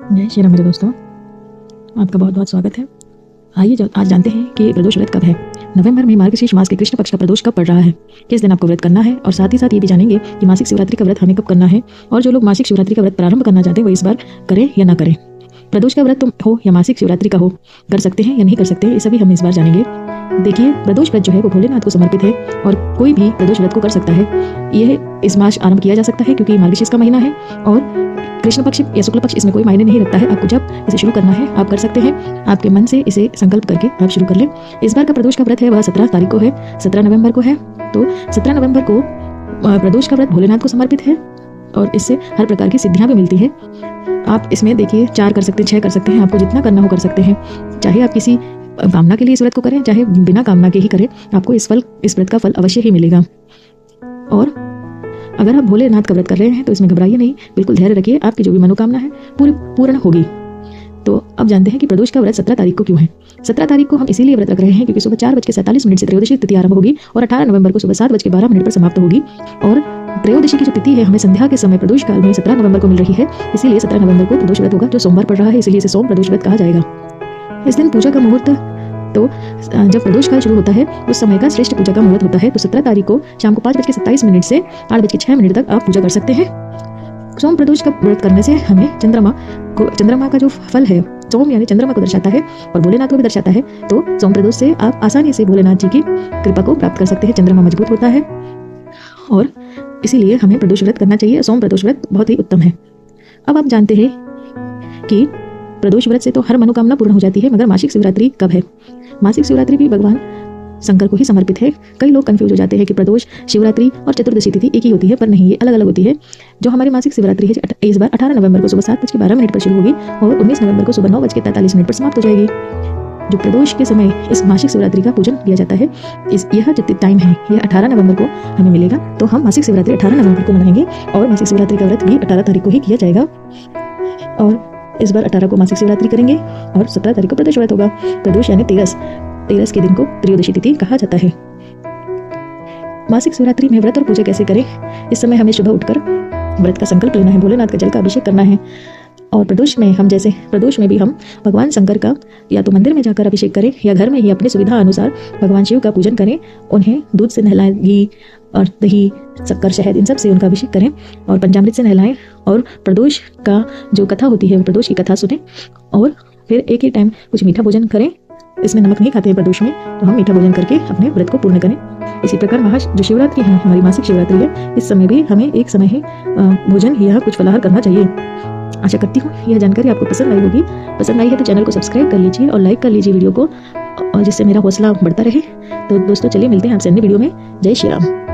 जय श्री राम मेरे दोस्तों, आपका बहुत बहुत स्वागत है। आइए आज जानते हैं कि प्रदोष व्रत कब है। नवंबर में मार्गशीर्ष मास के कृष्ण पक्ष का प्रदोष कब पड़ रहा है, किस दिन आपको व्रत करना है, और साथ ही साथ ये भी जानेंगे कि मासिक शिवरात्रि का व्रत हमें कब करना है, और जो लोग मासिक शिवरात्रि का व्रत प्रारंभ करना चाहते हैं वो इस बार करें या ना करें। प्रदोष का व्रत तो हो या मासिक शिवरात्रि का हो, कर सकते हैं या नहीं कर सकते, ये सभी हम इस बार जानेंगे। देखिए, प्रदोष व्रत जो है वो भोलेनाथ को समर्पित है और कोई भी प्रदोष व्रत को कर सकता है। यह इस मास आरंभ किया जा सकता है क्योंकि मार्गशीर्ष का महीना है और कृष्ण पक्ष या शुक्ल पक्ष इसमें कोई मायने नहीं रखता है। आपको जब इसे शुरू करना है आप कर सकते हैं, आपके मन से इसे संकल्प करके आप शुरू कर लें। इस बार का प्रदोष का व्रत है वह 17 तारीख को है, 17 नवंबर को है। तो 17 नवंबर को प्रदोष का व्रत भोलेनाथ को समर्पित है और इससे हर प्रकार की सिद्धियां भी मिलती है। आप इसमें देखिए 4 कर सकते हैं, 6 कर सकते हैं, आपको जितना करना हो कर सकते हैं। चाहे आप किसी कामना के लिए इस व्रत को करें, चाहे बिना कामना के ही करें, आपको इस व्रत का फल अवश्य ही मिलेगा। और अगर आप भोलेनाथ का व्रत कर रहे हैं तो इसमें घबराइए नहीं, बिल्कुल धैर्य रखिए, आपकी जो भी मनोकामना है पूर्ण होगी। तो अब जानते हैं कि प्रदोष का व्रत 17 तारीख को क्यों है। 17 तारीख को हम इसीलिए व्रत रख रहे हैं क्योंकि सुबह 4:47 से त्रयोदशी तिथि आरंभ होगी और 18 नवंबर को सुबह 7:12 पर समाप्त होगी। और त्रयोदशी की जो तिथि है हमें संध्या के समय प्रदोष काल में 17 नवंबर को मिल रही है, इसीलिए 17 नवंबर को प्रदोष व्रत होगा, जो सोमवार पड़ रहा है, इसीलिए इसे सोम प्रदोष व्रत कहा जाएगा। इस दिन पूजा का मुहूर्त, तो जब प्रदोष काल शुरू होता है उस समय का श्रेष्ठ पूजा का मुहूर्त होता है। तो 17 तारीख को शाम को 5:27 से 8:06 तक आप पूजा कर सकते हैं। सोम प्रदोष का व्रत करने से हमें चंद्रमा का जो फल है, सोम यानी चंद्रमा को दर्शाता है और भोलेनाथ को भी दर्शाता है। तो सोम प्रदोष से आप आसानी से भोलेनाथ जी की कृपा को प्राप्त कर सकते हैं। चंद्रमा मजबूत होता है और इसीलिए हमें प्रदोष व्रत करना चाहिए। सोम प्रदोष व्रत बहुत ही उत्तम है। अब आप जानते हैं कि प्रदोष व्रत से तो हर मनोकामना पूर्ण हो जाती है, मगर मासिक शिवरात्रि कब है। मासिक शिवरात्रि भी भगवान शंकर को ही समर्पित है। कई लोग कंफ्यूज हो जाते हैं कि प्रदोष, शिवरात्रि और चतुर्दशी तिथि एक ही होती है, पर नहीं, ये अलग अलग होती है। जो हमारी मासिक शिवरात्रि है इस बार 18 नवंबर को सुबह 7:12 पर शुरू होगी और 19 नवंबर को सुबह 9:43 पर समाप्त हो जाएगी। जो प्रदोष के समय इस मासिक शिवरात्रि का पूजन किया जाता है, यह जो टाइम है यह 18 नवंबर को हमें मिलेगा। तो हम मासिक शिवरात्रि 18 नवंबर को मनाएंगे और मासिक शिवरात्रि का व्रत भी 18 तारीख को ही किया जाएगा। और इस बार 18 को मासिक शिवरात्रि करेंगे और 17 तारीख को प्रदोष व्रत होगा। प्रदोष यानी 13 के दिन को त्रयोदशी तिथि कहा जाता है। मासिक शिवरात्रि में व्रत और पूजा कैसे करें। इस समय हमें सुबह उठकर व्रत का संकल्प लेना है, भोलेनाथ का जल का अभिषेक करना है। और प्रदोष में भी हम भगवान शंकर का या तो मंदिर में जाकर अभिषेक करें या घर में ही अपनी सुविधा अनुसार भगवान शिव का पूजन करें। उन्हें दूध से नहलाएं, घी और दही, शक्कर, शहद, इन सब से उनका अभिषेक करें और पंचामृत से नहलाएं। और प्रदोष का जो कथा होती है वो प्रदोष की कथा सुनें और फिर एक ही टाइम कुछ मीठा भोजन करें। इसमें नमक नहीं खाते हैं प्रदोष में, तो हम मीठा भोजन करके अपने व्रत को पूर्ण करें। इसी प्रकार जो शिवरात्रि है, हमारी मासिक शिवरात्रि है, इस समय भी हमें एक समय ही भोजन या कुछ फलाहार करना चाहिए। आशा करती हूँ यह जानकारी आपको पसंद आई होगी। पसंद आई है तो चैनल को सब्सक्राइब कर लीजिए और लाइक कर लीजिए वीडियो को, और जिससे मेरा हौसला बढ़ता रहे। तो दोस्तों चलिए मिलते हैं आपसे अन्य वीडियो में। जय श्री राम।